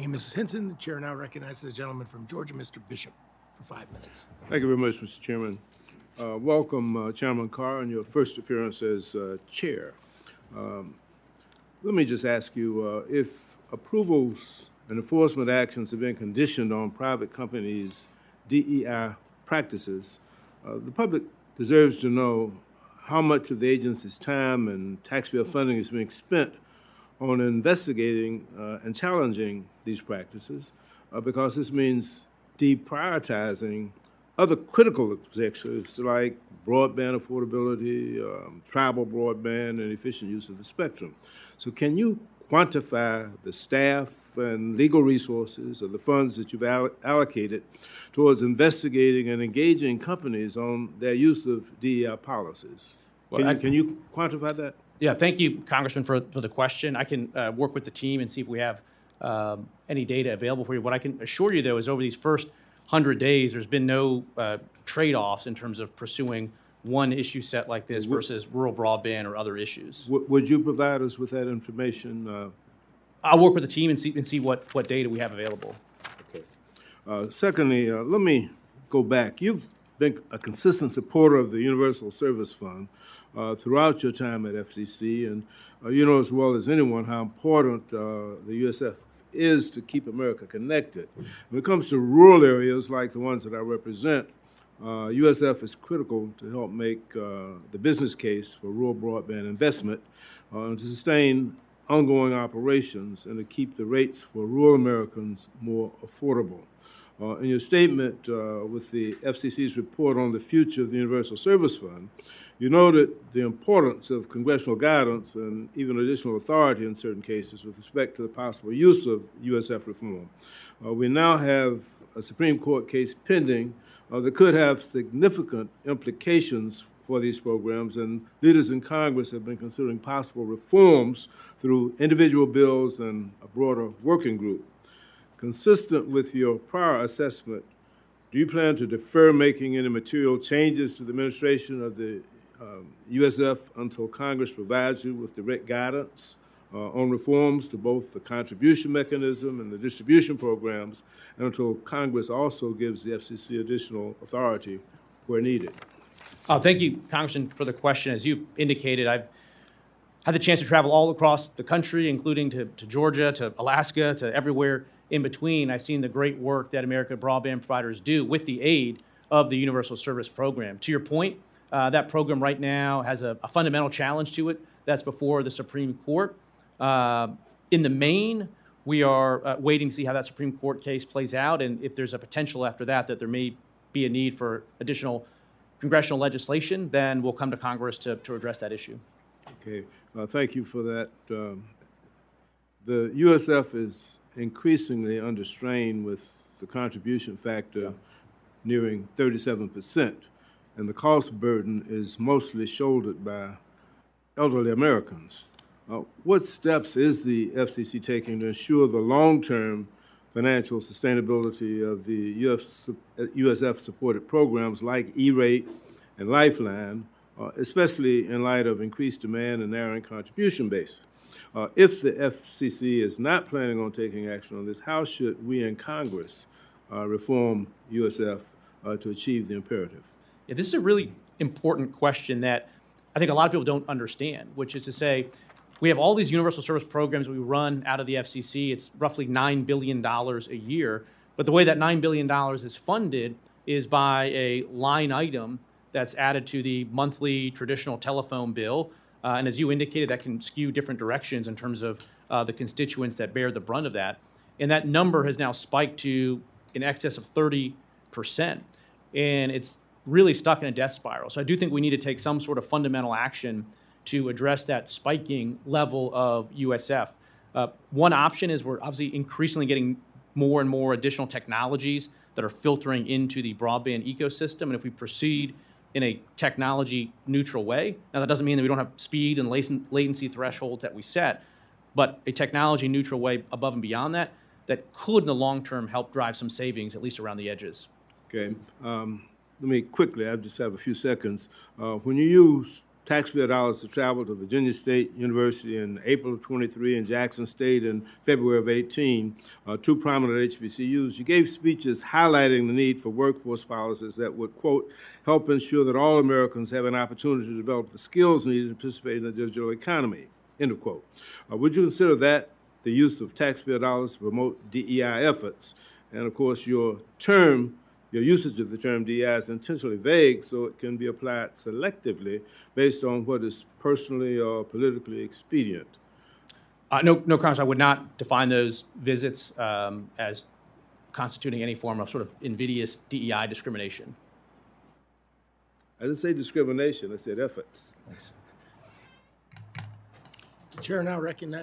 Thank you, Mrs. Henson. The chair now recognizes the gentleman from Georgia, Mr. Bishop, for 5 minutes. Thank you very much, Mr. Chairman. Welcome, Chairman Carr, on your first appearance as chair. Let me just ask you, if approvals and enforcement actions have been conditioned on private companies' DEI practices, the public deserves to know how much of the agency's time and taxpayer funding is being spent on investigating and challenging these practices, because this means deprioritizing other critical objectives like broadband affordability, tribal broadband, and efficient use of the spectrum. So can you quantify the staff and legal resources of the funds that you've allocated towards investigating and engaging companies on their use of DEI policies? Can you quantify that? Yeah, thank you, Congressman, for the question. I can work with the team and see if we have any data available for you. What I can assure you, though, is over these first 100 days, there's been no trade-offs in terms of pursuing one issue set like this versus rural broadband or other issues. Would you provide us with that information? I'll work with the team and see what data we have available. Okay. Secondly, let me go back. You've been a consistent supporter of the Universal Service Fund throughout your time at FCC, and you know as well as anyone how important the USF is to keep America connected. When it comes to rural areas like the ones that I represent, USF is critical to help make the business case for rural broadband investment, to sustain ongoing operations, and to keep the rates for rural Americans more affordable. In your statement with the FCC's report on the future of the Universal Service Fund, you noted the importance of congressional guidance and even additional authority in certain cases with respect to the possible use of USF reform. We now have a Supreme Court case pending that could have significant implications for these programs, and leaders in Congress have been considering possible reforms through individual bills and a broader working group. Consistent with your prior assessment, do you plan to defer making any material changes to the administration of the USF until Congress provides you with direct guidance on reforms to both the contribution mechanism and the distribution programs, and until Congress also gives the FCC additional authority where needed? Thank you, Congressman, for the question. As you indicated, I've had the chance to travel all across the country, including to Georgia, to Alaska, to everywhere in between. I've seen the great work that American broadband providers do with the aid of the Universal Service Program. To your point, that program right now has a fundamental challenge to it that's before the Supreme Court. In the main, we are waiting to see how that Supreme Court case plays out, and if there's a potential after that there may be a need for additional congressional legislation, then we'll come to Congress to address that issue. Okay, thank you for that. The USF is increasingly under strain with the contribution factor nearing 37%, and the cost burden is mostly shouldered by elderly Americans. What steps is the FCC taking to ensure the long-term financial sustainability of the USF-supported programs like E-Rate and Lifeline, especially in light of increased demand and narrowing contribution base? If the FCC is not planning on taking action on this, how should we in Congress reform USF to achieve the imperative? Yeah, this is a really important question that I think a lot of people don't understand, which is to say, we have all these universal service programs we run out of the FCC. It's roughly $9 billion a year. But the way that $9 billion is funded is by a line item that's added to the monthly traditional telephone bill. And as you indicated, that can skew different directions in terms of the constituents that bear the brunt of that. And that number has now spiked to in excess of 30%. And it's really stuck in a death spiral. So I do think we need to take some sort of fundamental action to address that spiking level of USF. One option is we're obviously increasingly getting more and more additional technologies that are filtering into the broadband ecosystem. And if we proceed in a technology neutral way, now that doesn't mean that we don't have speed and latency thresholds that we set, but a technology neutral way above and beyond that, that could in the long term help drive some savings, at least around the edges. Okay. Let me quickly, I just have a few seconds. When you use taxpayer dollars to travel to Virginia State University in April of 23 and Jackson State in February of 18, two prominent HBCUs. You gave speeches highlighting the need for workforce policies that would, quote, help ensure that all Americans have an opportunity to develop the skills needed to participate in the digital economy, end of quote. Would you consider that the use of taxpayer dollars to promote DEI efforts? And of course, your usage of the term DEI is intentionally vague, so it can be applied selectively based on what is personally or politically expedient. No, Congress, I would not define those visits as constituting any form of sort of invidious DEI discrimination. I didn't say discrimination, I said efforts. Thanks. The chair now recognizes